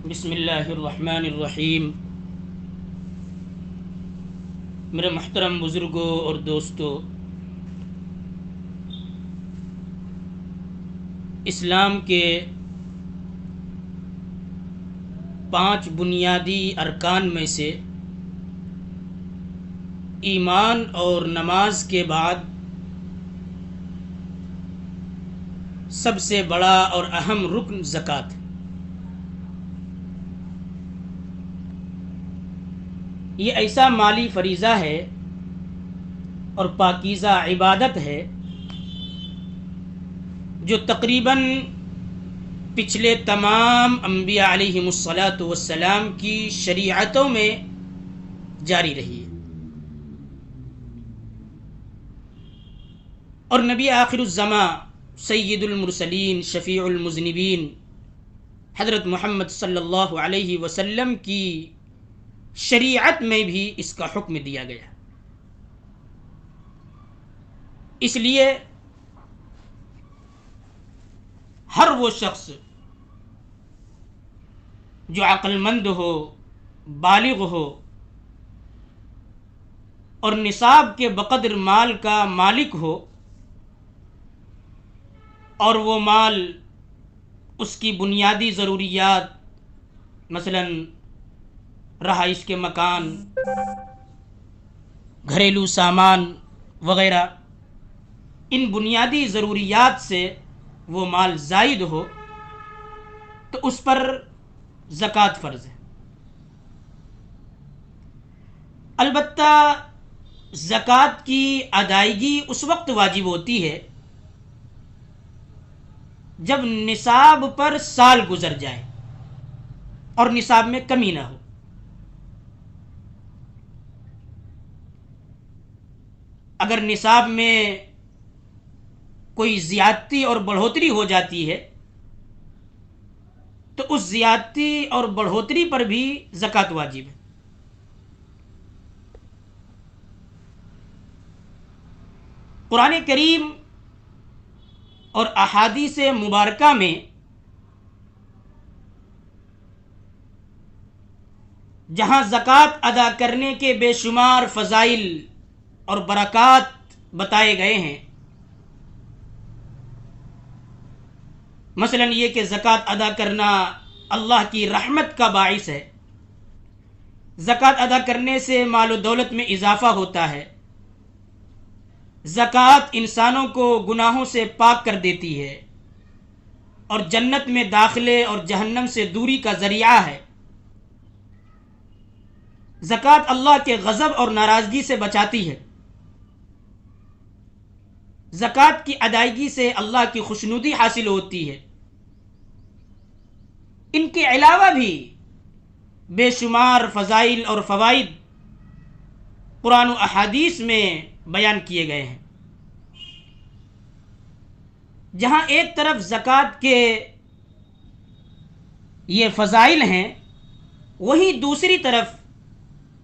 بسم اللہ الرحمن الرحیم۔ میرے محترم بزرگوں اور دوستوں، اسلام کے 5 بنیادی ارکان میں سے ایمان اور نماز کے بعد سب سے بڑا اور اہم رکن زکوٰۃ ہے۔ یہ ایسا مالی فریضہ ہے اور پاکیزہ عبادت ہے جو تقریباً پچھلے تمام انبیاء علیہم الصلاۃ والسلام کی شریعتوں میں جاری رہی ہے، اور نبی آخر الزماں سید المرسلین شفیع المذنبین حضرت محمد صلی اللہ علیہ وسلم کی شریعت میں بھی اس کا حکم دیا گیا۔ اس لیے ہر وہ شخص جو عقل مند ہو، بالغ ہو اور نصاب کے بقدر مال کا مالک ہو، اور وہ مال اس کی بنیادی ضروریات مثلاً رہائش کے مکان، گھریلو سامان وغیرہ، ان بنیادی ضروریات سے وہ مال زائد ہو تو اس پر زکوٰۃ فرض ہے۔ البتہ زکوٰۃ کی ادائیگی اس وقت واجب ہوتی ہے جب نصاب پر سال گزر جائے اور نصاب میں کمی نہ ہو۔ اگر نصاب میں کوئی زیادتی اور بڑھوتری ہو جاتی ہے تو اس زیادتی اور بڑھوتری پر بھی زکوٰۃ واجب ہے۔ قرآن کریم اور احادیث مبارکہ میں جہاں زکوٰۃ ادا کرنے کے بے شمار فضائل اور برکات بتائے گئے ہیں، مثلا یہ کہ زکوٰۃ ادا کرنا اللہ کی رحمت کا باعث ہے، زکوٰۃ ادا کرنے سے مال و دولت میں اضافہ ہوتا ہے، زکوٰۃ انسانوں کو گناہوں سے پاک کر دیتی ہے اور جنت میں داخلے اور جہنم سے دوری کا ذریعہ ہے، زکوٰۃ اللہ کے غضب اور ناراضگی سے بچاتی ہے، زکوٰۃ کی ادائیگی سے اللہ کی خوشنودی حاصل ہوتی ہے۔ ان کے علاوہ بھی بے شمار فضائل اور فوائد قرآن و احادیث میں بیان کیے گئے ہیں۔ جہاں ایک طرف زکوٰۃ کے یہ فضائل ہیں، وہیں دوسری طرف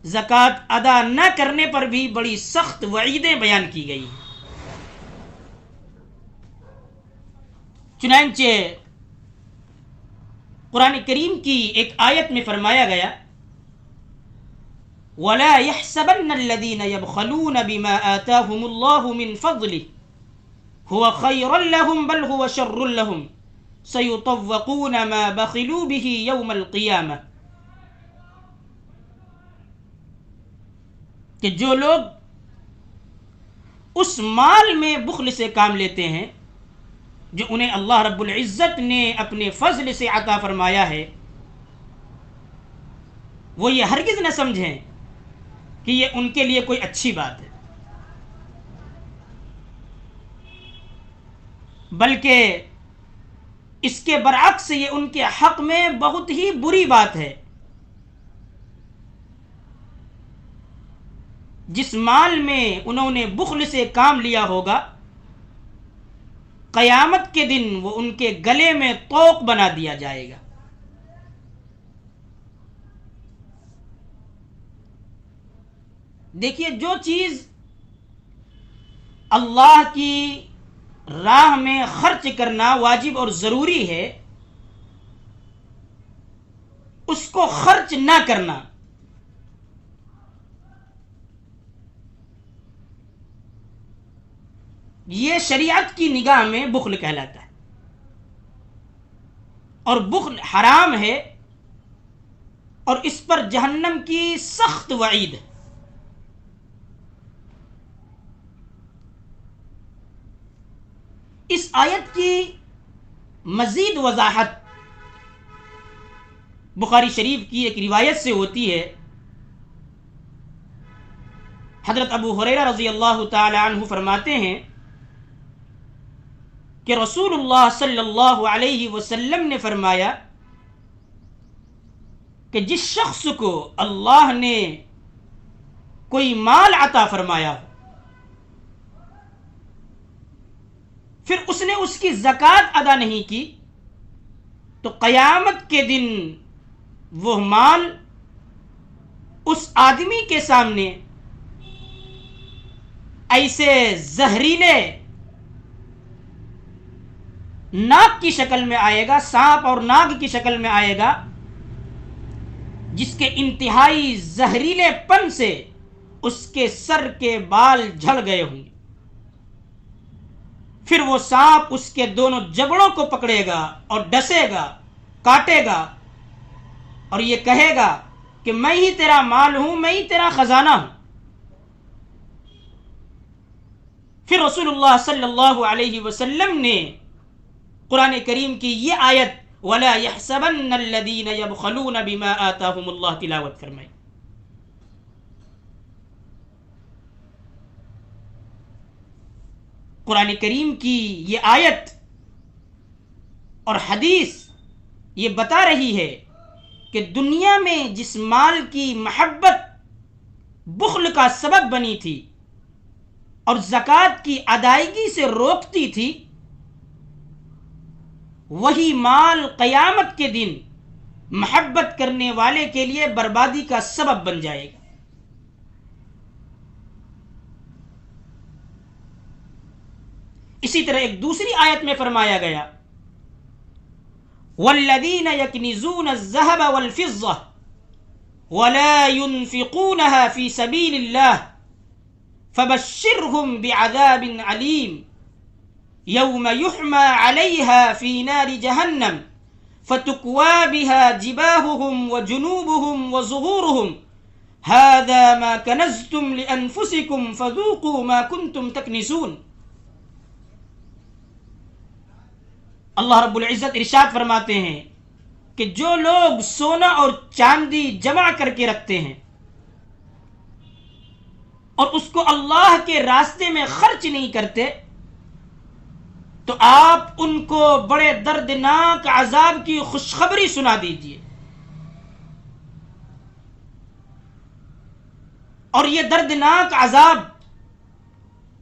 زکوٰۃ ادا نہ کرنے پر بھی بڑی سخت وعیدیں بیان کی گئی ہیں۔ چنانچہ قرآن کریم کی ایک آیت میں فرمایا گیا، وَلَا يَحْسَبَنَّ الَّذِينَ يَبْخَلُونَ بِمَا آتَاهُمُ اللَّهُ مِنْ فَضْلِهِ هُوَ خَيْرًا لَهُمْ بَلْ هُوَ شَرٌّ لَهُمْ سَيُطَوَّقُونَ مَا بَخِلُوا بِهِ يَوْمَ الْقِيَامَةِ، کہ جو لوگ اس مال میں بخل سے کام لیتے ہیں جو انہیں اللہ رب العزت نے اپنے فضل سے عطا فرمایا ہے، وہ یہ ہرگز نہ سمجھیں کہ یہ ان کے لیے کوئی اچھی بات ہے، بلکہ اس کے برعکس یہ ان کے حق میں بہت ہی بری بات ہے۔ جس مال میں انہوں نے بخل سے کام لیا ہوگا، قیامت کے دن وہ ان کے گلے میں طوق بنا دیا جائے گا۔ دیکھیے، جو چیز اللہ کی راہ میں خرچ کرنا واجب اور ضروری ہے، اس کو خرچ نہ کرنا، یہ شریعت کی نگاہ میں بخل کہلاتا ہے، اور بخل حرام ہے، اور اس پر جہنم کی سخت وعید ہے۔ اس آیت کی مزید وضاحت بخاری شریف کی ایک روایت سے ہوتی ہے۔ حضرت ابو ہریرہ رضی اللہ تعالی عنہ فرماتے ہیں کہ رسول اللہ صلی اللہ علیہ وسلم نے فرمایا کہ جس شخص کو اللہ نے کوئی مال عطا فرمایا ہو، پھر اس نے اس کی زکوٰۃ ادا نہیں کی، تو قیامت کے دن وہ مال اس آدمی کے سامنے ایسے زہریلے ناگ کی شکل میں آئے گا، سانپ اور ناگ کی شکل میں آئے گا، جس کے انتہائی زہریلے پن سے اس کے سر کے بال جھڑ گئے ہوں گے۔ پھر وہ سانپ اس کے دونوں جبڑوں کو پکڑے گا اور ڈسے گا، کاٹے گا، اور یہ کہے گا کہ میں ہی تیرا مال ہوں، میں ہی تیرا خزانہ ہوں۔ پھر رسول اللہ صلی اللہ علیہ وسلم نے قرآن کریم کی یہ آیت وَلَا يَحْسَبَنَّ الَّذِينَ يَبْخَلُونَ بِمَا آتَاهُمُ اللَّهُ تلاوت فرمائی۔ قرآن کریم کی یہ آیت اور حدیث یہ بتا رہی ہے کہ دنیا میں جس مال کی محبت بخل کا سبب بنی تھی اور زکوٰۃ کی ادائیگی سے روکتی تھی، وہی مال قیامت کے دن محبت کرنے والے کے لیے بربادی کا سبب بن جائے گا۔ اسی طرح ایک دوسری آیت میں فرمایا گیا وَالَّذِينَ يَكْنِزُونَ الذَّهَبَ وَالْفِضَّةَ وَلَا يُنْفِقُونَهَا فِي سَبِيلِ اللَّهِ فَبَشِّرْهُمْ بِعَذَابٍ عَلِيمٍ يَوْمَ يُحْمَى عَلَيْهَا فِي نَارِ جَهَنَّمَ فَتُكْوَى بِهَا جِبَاهُهُمْ وَجُنُوبُهُمْ وَظُهُورُهُمْ هَذَا مَا كَنَزْتُمْ لِأَنفُسِكُمْ فَذُوقُوا مَا كُنْتُمْ تَكْنِزُونَ۔ اللہ رب العزت ارشاد فرماتے ہیں کہ جو لوگ سونا اور چاندی جمع کر کے رکھتے ہیں اور اس کو اللہ کے راستے میں خرچ نہیں کرتے، تو آپ ان کو بڑے دردناک عذاب کی خوشخبری سنا دیجیے۔ اور یہ دردناک عذاب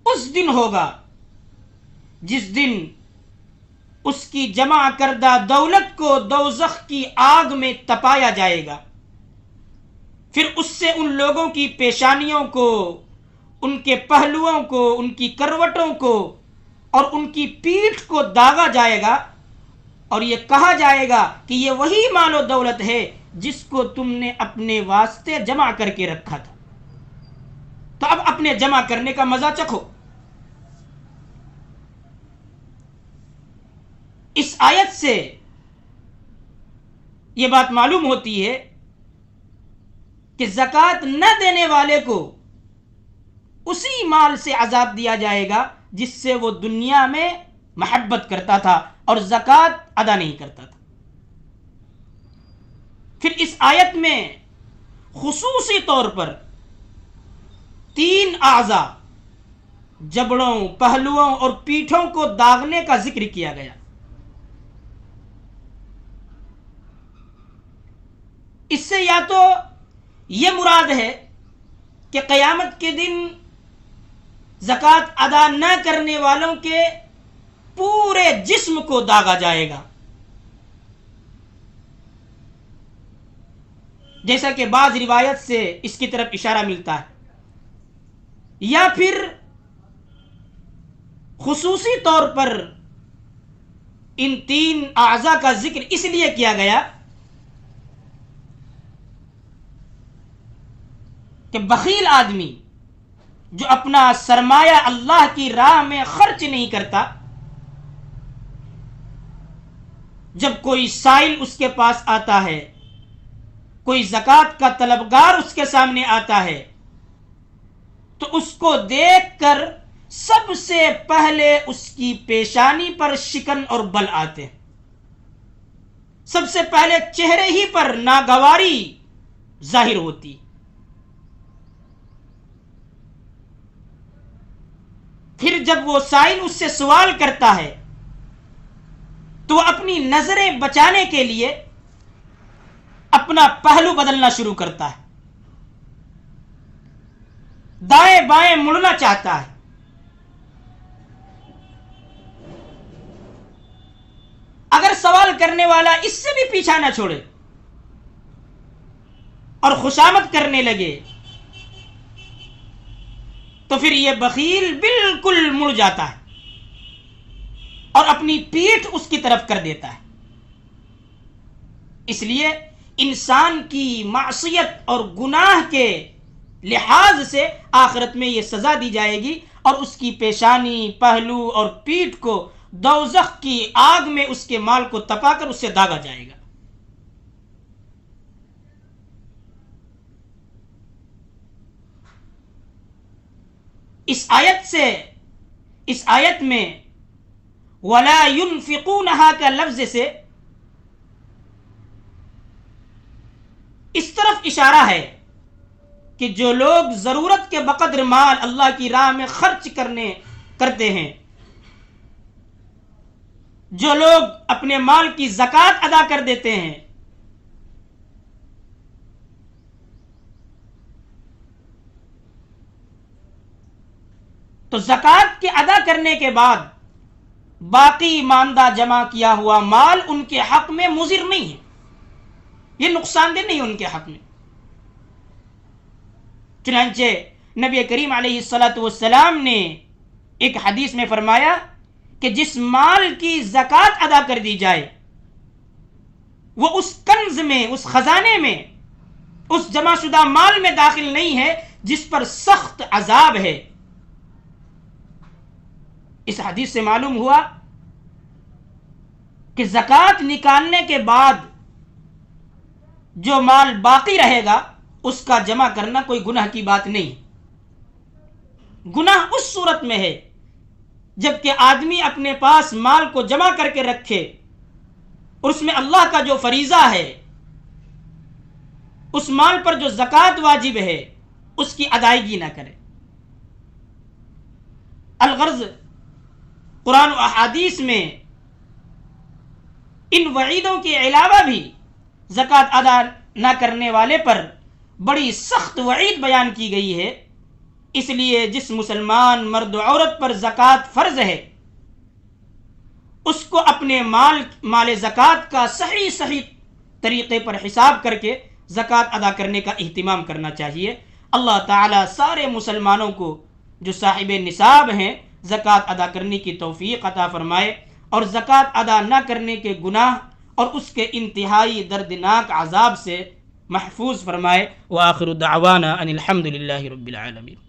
اس دن ہوگا جس دن اس کی جمع کردہ دولت کو دوزخ کی آگ میں تپایا جائے گا، پھر اس سے ان لوگوں کی پیشانیوں کو، ان کے پہلوؤں کو، ان کی کروٹوں کو اور ان کی پیٹھ کو داغا جائے گا، اور یہ کہا جائے گا کہ یہ وہی مال و دولت ہے جس کو تم نے اپنے واسطے جمع کر کے رکھا تھا، تو اب اپنے جمع کرنے کا مزہ چکھو۔ اس آیت سے یہ بات معلوم ہوتی ہے کہ زکوٰۃ نہ دینے والے کو اسی مال سے عذاب دیا جائے گا جس سے وہ دنیا میں محبت کرتا تھا اور زکوٰۃ ادا نہیں کرتا تھا۔ پھر اس آیت میں خصوصی طور پر 3 اعضاء، جبڑوں، پہلوؤں اور پیٹھوں کو داغنے کا ذکر کیا گیا۔ اس سے یا تو یہ مراد ہے کہ قیامت کے دن زکوٰۃ ادا نہ کرنے والوں کے پورے جسم کو داغا جائے گا، جیسا کہ بعض روایت سے اس کی طرف اشارہ ملتا ہے، یا پھر خصوصی طور پر ان 3 اعضاء کا ذکر اس لیے کیا گیا کہ بخیل آدمی جو اپنا سرمایہ اللہ کی راہ میں خرچ نہیں کرتا، جب کوئی سائل اس کے پاس آتا ہے، کوئی زکوٰۃ کا طلبگار اس کے سامنے آتا ہے، تو اس کو دیکھ کر سب سے پہلے اس کی پیشانی پر شکن اور بل آتے ہیں، سب سے پہلے چہرے ہی پر ناگواری ظاہر ہوتی۔ پھر جب وہ سائل اس سے سوال کرتا ہے تو وہ اپنی نظریں بچانے کے لیے اپنا پہلو بدلنا شروع کرتا ہے، دائیں بائیں مڑنا چاہتا ہے۔ اگر سوال کرنے والا اس سے بھی پیچھا نہ چھوڑے اور خوشامد کرنے لگے تو پھر یہ بخیل بالکل مڑ جاتا ہے اور اپنی پیٹھ اس کی طرف کر دیتا ہے۔ اس لیے انسان کی معصیت اور گناہ کے لحاظ سے آخرت میں یہ سزا دی جائے گی اور اس کی پیشانی، پہلو اور پیٹھ کو دوزخ کی آگ میں اس کے مال کو تپا کر اس سے داغا جائے گا۔ اس آیت میں وَلَا يُنْفِقُونَهَا کا لفظ سے اس طرف اشارہ ہے کہ جو لوگ ضرورت کے بقدر مال اللہ کی راہ میں خرچ کرتے ہیں، جو لوگ اپنے مال کی زکوٰۃ ادا کر دیتے ہیں، تو زکوٰۃ کے ادا کرنے کے بعد باقی ماندہ جمع کیا ہوا مال ان کے حق میں مضر نہیں ہے، یہ نقصان دہ نہیں ان کے حق میں۔ چنانچہ نبی کریم علیہ الصلاۃ والسلام نے ایک حدیث میں فرمایا کہ جس مال کی زکوٰۃ ادا کر دی جائے وہ اس کنز میں، اس خزانے میں، اس جمع شدہ مال میں داخل نہیں ہے جس پر سخت عذاب ہے۔ اس حدیث سے معلوم ہوا کہ زکوٰۃ نکالنے کے بعد جو مال باقی رہے گا اس کا جمع کرنا کوئی گناہ کی بات نہیں۔ گناہ اس صورت میں ہے جبکہ آدمی اپنے پاس مال کو جمع کر کے رکھے اور اس میں اللہ کا جو فریضہ ہے، اس مال پر جو زکوٰۃ واجب ہے، اس کی ادائیگی نہ کرے۔ الغرض قرآن و احادیث میں ان وعیدوں کے علاوہ بھی زکوٰۃ ادا نہ کرنے والے پر بڑی سخت وعید بیان کی گئی ہے۔ اس لیے جس مسلمان مرد و عورت پر زکوٰۃ فرض ہے اس کو اپنے مال زکوٰۃ کا صحیح طریقے پر حساب کر کے زکوٰۃ ادا کرنے کا اہتمام کرنا چاہیے۔ اللہ تعالیٰ سارے مسلمانوں کو جو صاحب نصاب ہیں زکوٰۃ ادا کرنے کی توفیق عطا فرمائے اور زکوٰۃ ادا نہ کرنے کے گناہ اور اس کے انتہائی دردناک عذاب سے محفوظ فرمائے۔ وآخر دعوانا ان الحمد للہ رب العالمین۔